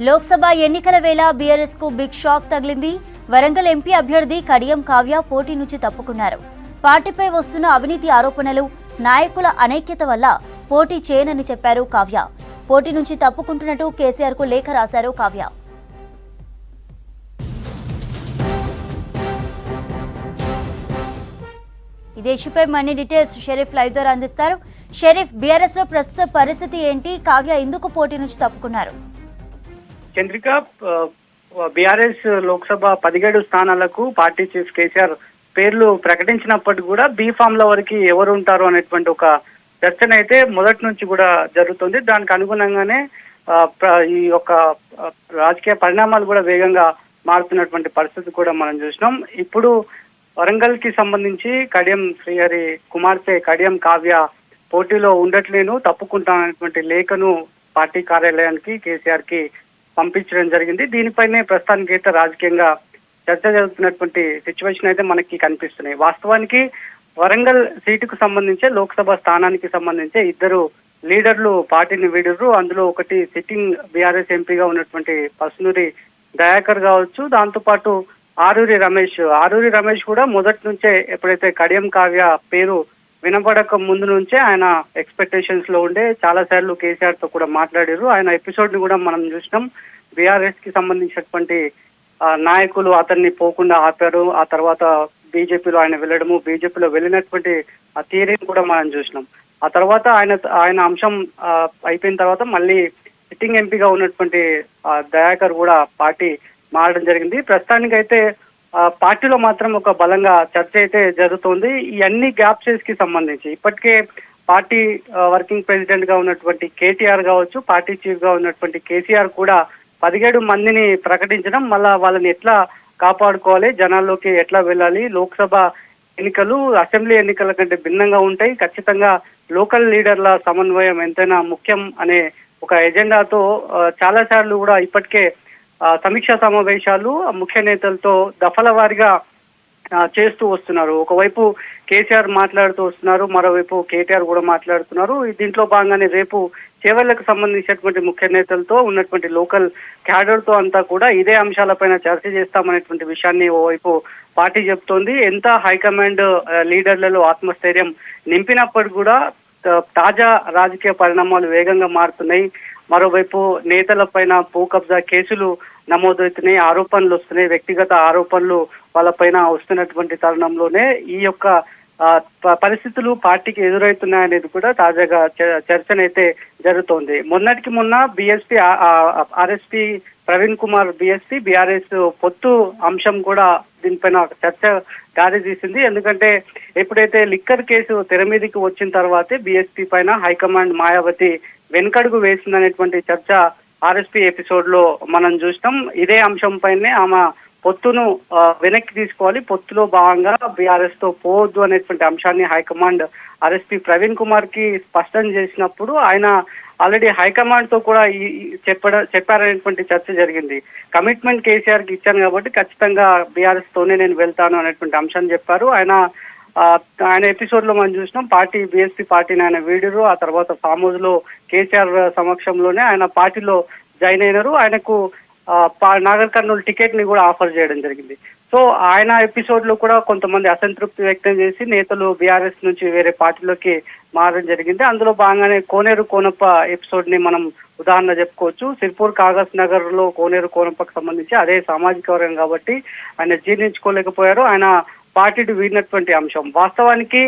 లోక్సభ ఎన్నికల వేళ బీఆర్ఎస్ కు బిగ్ షాక్ తగిలింది. వరంగల్ ఎంపీ అభ్యర్థి కడియం కావ్య పోటీ నుంచి తప్పుకున్నారు. పార్టీపై వస్తున్న అవినీతి ఆరోపణలు, నాయకుల అనైక్యత వల్ల పోటీ చేయనని చెప్పారు కావ్య. పోటీ నుంచి తప్పుకుంటున్నట్టు కేసీఆర్ కు లేఖ రాశారు కావ్య. ఇదే ఇష్యూపై మరిన్ని డీటెయిల్స్ షరీఫ్ లైవ్ ద్వారా అందిస్తారు. షరీఫ్, బీఆర్ఎస్ లో ప్రస్తుత పరిస్థితి ఏంటి? కావ్య ఎందుకు పోటీ నుంచి తప్పుకున్నారు? చంద్రిక, బీఆర్ఎస్ లోక్సభ 17 స్థానాలకు పార్టీ చీఫ్ కేసీఆర్ పేర్లు ప్రకటించినప్పటికీ కూడా బీఫామ్ల వరకు ఎవరు ఉంటారు అనేటువంటి ఒక చర్చనైతే మొదటి నుంచి కూడా జరుగుతుంది. దానికి అనుగుణంగానే ఈ యొక్క రాజకీయ పరిణామాలు కూడా వేగంగా మారుతున్నటువంటి పరిస్థితి కూడా మనం చూసినాం. ఇప్పుడు వరంగల్ కి సంబంధించి కడియం శ్రీహరి కుమార్తె కడియం కావ్య పోటీలో ఉండట్లేను, తప్పుకుంటాననేటువంటి లేఖను పార్టీ కార్యాలయానికి కేసీఆర్ కి పంపించడం జరిగింది. దీనిపైనే ప్రస్తుతానికి అయితే రాజకీయంగా చర్చ జరుగుతున్నటువంటి సిచ్యువేషన్ అయితే మనకి కనిపిస్తున్నాయి. వాస్తవానికి వరంగల్ సీటుకు సంబంధించి లోక్సభ స్థానానికి సంబంధించి ఇద్దరు లీడర్లు పార్టీని వీడరు. అందులో ఒకటి సిట్టింగ్ బీఆర్ఎస్ ఎంపీగా ఉన్నటువంటి పసునూరి దయాకర్ కావచ్చు, దాంతోపాటు ఆరూరి రమేష్ కూడా మొదటి నుంచే ఎప్పుడైతే కడియం కావ్య పేరు వినపడక ముందు నుంచే ఆయన ఎక్స్పెక్టేషన్స్ లో ఉండే చాలా సార్లు కేసీఆర్ తో కూడా మాట్లాడారు. ఆయన ఎపిసోడ్ ని కూడా మనం చూసినాం. బీఆర్ఎస్ కి సంబంధించినటువంటి నాయకులు అతన్ని పోకుండా ఆపారు. ఆ తర్వాత బీజేపీలో ఆయన వెళ్ళడము, బీజేపీలో వెళ్ళినటువంటి ఆ థియరీని కూడా మనం చూసినాం. ఆ తర్వాత ఆయన అంశం అయిపోయిన తర్వాత మళ్ళీ సిట్టింగ్ ఎంపీగా ఉన్నటువంటి దయాకర్ కూడా పార్టీ మారడం జరిగింది. ప్రస్తుతానికైతే పార్టీలో మాత్రం ఒక బలంగా చర్చ అయితే జరుగుతోంది. ఈ అన్ని గ్యాప్సెస్ కి సంబంధించి ఇప్పటికే పార్టీ వర్కింగ్ ప్రెసిడెంట్ గా ఉన్నటువంటి కేటీఆర్ కావచ్చు, పార్టీ చీఫ్ గా ఉన్నటువంటి కేసీఆర్ కూడా 17 మందిని ప్రకటించడం, మళ్ళా వాళ్ళని ఎట్లా కాపాడుకోవాలి, జనాల్లోకి ఎట్లా వెళ్ళాలి, లోక్సభ ఎన్నికలు అసెంబ్లీ ఎన్నికల కంటే భిన్నంగా ఉంటాయి, ఖచ్చితంగా లోకల్ లీడర్ల సమన్వయం ఎంతైనా ముఖ్యం అనే ఒక ఎజెండాతో చాలా సార్లు కూడా ఇప్పటికే సమీక్షా సమావేశాలు ముఖ్య నేతలతో దఫల వారీగా చేస్తూ వస్తున్నారు. ఒకవైపు కేసీఆర్ మాట్లాడుతూ వస్తున్నారు, మరోవైపు కేటీఆర్ కూడా మాట్లాడుతున్నారు. దీంట్లో భాగంగానే రేపు చేవెళ్లకు సంబంధించినటువంటి ముఖ్య నేతలతో ఉన్నటువంటి లోకల్ క్యాడర్ తో అంతా కూడా ఇదే అంశాలపైన చర్చ చేస్తామనేటువంటి విషయాన్ని ఓవైపు పార్టీ చెప్తోంది. ఎంత హైకమాండ్ లీడర్లలో ఆత్మస్థైర్యం నింపినప్పటికీ కూడా తాజా రాజకీయ పరిణామాలు వేగంగా మారుతున్నాయి. మరోవైపు నేతల పైన భూ కబ్జా కేసులు నమోదవుతున్నాయి, ఆరోపణలు వస్తున్నాయి, వ్యక్తిగత ఆరోపణలు వాళ్ళపైన వస్తున్నటువంటి తరుణంలోనే ఈ యొక్క పరిస్థితులు పార్టీకి ఎదురవుతున్నాయనేది కూడా తాజాగా చర్చనైతే జరుగుతోంది. మొన్నటికి మొన్న BSP RSP Praveen Kumar BRS పొత్తు అంశం కూడా దీనిపైన చర్చ దారి తీసింది. ఎందుకంటే ఎప్పుడైతే లిక్కర్ కేసు తెర మీదకి వచ్చిన తర్వాతే బీఎస్పీ పైన హైకమాండ్ మాయావతి వెనుకడుగు వేసిందనేటువంటి చర్చ ఆర్ఎస్పీ ఎపిసోడ్ లో మనం చూసినాం. ఇదే అంశం పైనే ఆమె పొత్తును వెనక్కి తీసుకోవాలి, పొత్తులో భాగంగా బీఆర్ఎస్ తో పోవద్దు అనేటువంటి అంశాన్ని హైకమాండ్ ఆర్ఎస్పీ ప్రవీణ్ కుమార్ కి స్పష్టం చేసినప్పుడు ఆయన ఆల్రెడీ హైకమాండ్ తో కూడా చెప్పారనేటువంటి చర్చ జరిగింది. కమిట్మెంట్ కేసీఆర్ కి ఇచ్చాను కాబట్టి ఖచ్చితంగా బీఆర్ఎస్ తోనే నేను వెళ్తాను అనేటువంటి అంశాన్ని చెప్పారు. ఆయన ఎపిసోడ్ లో మనం చూసినాం, బీఎస్పీ పార్టీని ఆయన వీడిరు. ఆ తర్వాత ఫామ్ హౌస్ లో కేసీఆర్ సమక్షంలోనే ఆయన పార్టీలో జాయిన్ అయినారు. ఆయనకు నాగర్ కర్నూలు టికెట్ ని కూడా ఆఫర్ చేయడం జరిగింది. సో ఆయన ఎపిసోడ్ లో కూడా కొంతమంది అసంతృప్తి వ్యక్తం చేసి నేతలు బీఆర్ఎస్ నుంచి వేరే పార్టీలోకి మారడం జరిగింది. అందులో భాగంగానే కోనేరు కోనప్ప ఎపిసోడ్ ని మనం ఉదాహరణ చెప్పుకోవచ్చు. సిర్పూర్ కాగజ్ నగర్ లో కోనేరు కోనప్పకు సంబంధించి అదే సామాజిక వర్గం కాబట్టి ఆయన జీర్ణించుకోలేకపోయారు. ఆయన పార్టీని వీడినటువంటి అంశం. వాస్తవానికి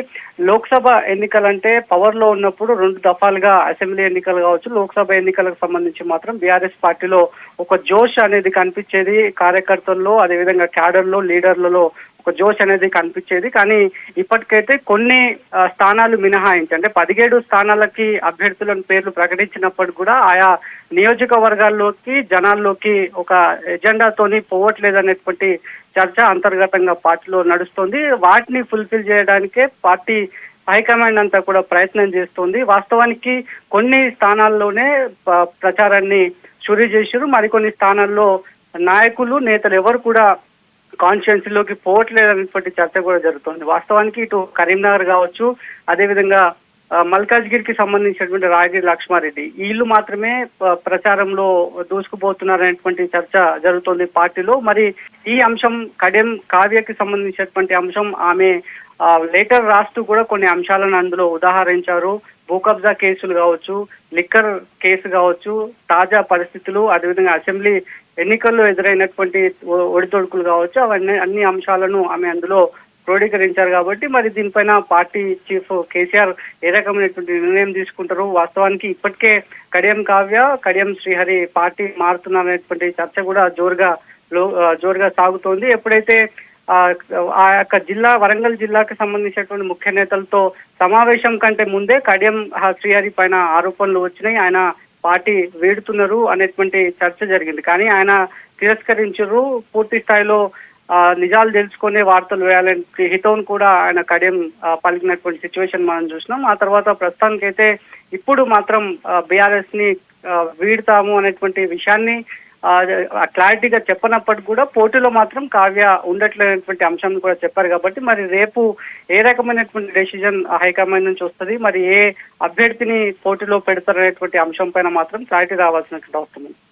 లోక్సభ ఎన్నికలంటే పవర్ లో ఉన్నప్పుడు 2 దఫాలుగా అసెంబ్లీ ఎన్నికలు కావచ్చు, లోక్సభ ఎన్నికలకు సంబంధించి మాత్రం బీఆర్ఎస్ పార్టీలో ఒక జోష్ అనేది కనిపించేది. కార్యకర్తల్లో, అదేవిధంగా క్యాడర్లో, లీడర్లలో ఒక జోష్ అనేది కనిపించేది. కానీ ఇప్పటికైతే కొన్ని స్థానాలు మినహాయించి అంటే 17 స్థానాలకి అభ్యర్థులను పేర్లు ప్రకటించినప్పటికీ కూడా ఆయా నియోజకవర్గాల్లోకి జనాల్లోకి ఒక ఎజెండాతోని పోవట్లేదనేటువంటి చర్చ అంతర్గతంగా పార్టీలో నడుస్తోంది. వాటిని ఫుల్ఫిల్ చేయడానికే పార్టీ హైకమాండ్ అంతా కూడా ప్రయత్నం చేస్తోంది. వాస్తవానికి కొన్ని స్థానాల్లోనే ప్రచారాన్ని చురి చేశారు, మరికొన్ని స్థానాల్లో నాయకులు, నేతలు ఎవరు కూడా కాన్స్టిట్యున్సీ లోకి పోవట్లేదనేటువంటి చర్చ కూడా జరుగుతుంది. వాస్తవానికి ఇటు కరీంనగర్ కావచ్చు, అదేవిధంగా మల్కాజ్గిరికి సంబంధించినటువంటి రాయగిరి లక్ష్మారెడ్డి వీళ్ళు మాత్రమే ప్రచారంలో దూసుకుపోతున్నారనేటువంటి చర్చ జరుగుతోంది పార్టీలో. మరి ఈ అంశం కడియం కావ్యకి సంబంధించినటువంటి అంశం ఆమె లెటర్ రాస్తూ కూడా కొన్ని అంశాలను అందులో ఉదాహరించారు. భూ కబ్జా కేసులు కావచ్చు, లిక్కర్ కేసు కావచ్చు, తాజా పరిస్థితులు, అదేవిధంగా అసెంబ్లీ ఎన్నికల్లో ఎదురైనటువంటి ఒడిదొడుకులు కావచ్చు, అవన్నీ అన్ని అంశాలను ఆమె అందులో క్రోడీకరించారు. కాబట్టి మరి దీనిపైన పార్టీ చీఫ్ కేసీఆర్ ఏ రకమైనటువంటి నిర్ణయం తీసుకుంటారు? వాస్తవానికి ఇప్పటికే కడియం కావ్య, కడియం శ్రీహరి పార్టీ మారుతున్నారనేటువంటి చర్చ కూడా జోరుగా సాగుతోంది. ఎప్పుడైతే ఆ యొక్క జిల్లా వరంగల్ జిల్లాకు సంబంధించినటువంటి ముఖ్య నేతలతో సమావేశం కంటే ముందే కడియం శ్రీహరి పైన ఆరోపణలు వచ్చినాయి. ఆయన పార్టీ వీడుతున్నారు అనేటువంటి చర్చ జరిగింది. కానీ ఆయన తిరస్కరించారు. పూర్తి స్థాయిలో నిజాలు తెలుసుకునే వార్తలు వేయాలని హితవును కూడా ఆయన కడియం పలికినటువంటి సిచ్యువేషన్ మనం చూసినాం. ఆ తర్వాత ప్రస్తుతానికైతే ఇప్పుడు మాత్రం బీఆర్ఎస్ ని వీడతాము అనేటువంటి విషయాన్ని క్లారిటీగా చెప్పనప్పటికీ కూడా పోటీలో మాత్రం కావ్య ఉండట్లేనటువంటి అంశం కూడా చెప్పారు. కాబట్టి మరి రేపు ఏ రకమైనటువంటి డెసిజన్ హైకమాండ్ నుంచి వస్తుంది, మరి ఏ అభ్యర్థిని పోటీలో పెడతారనేటువంటి అంశం పైన మాత్రం క్లారిటీ రావాల్సినటువంటి అవసరం ఉంది.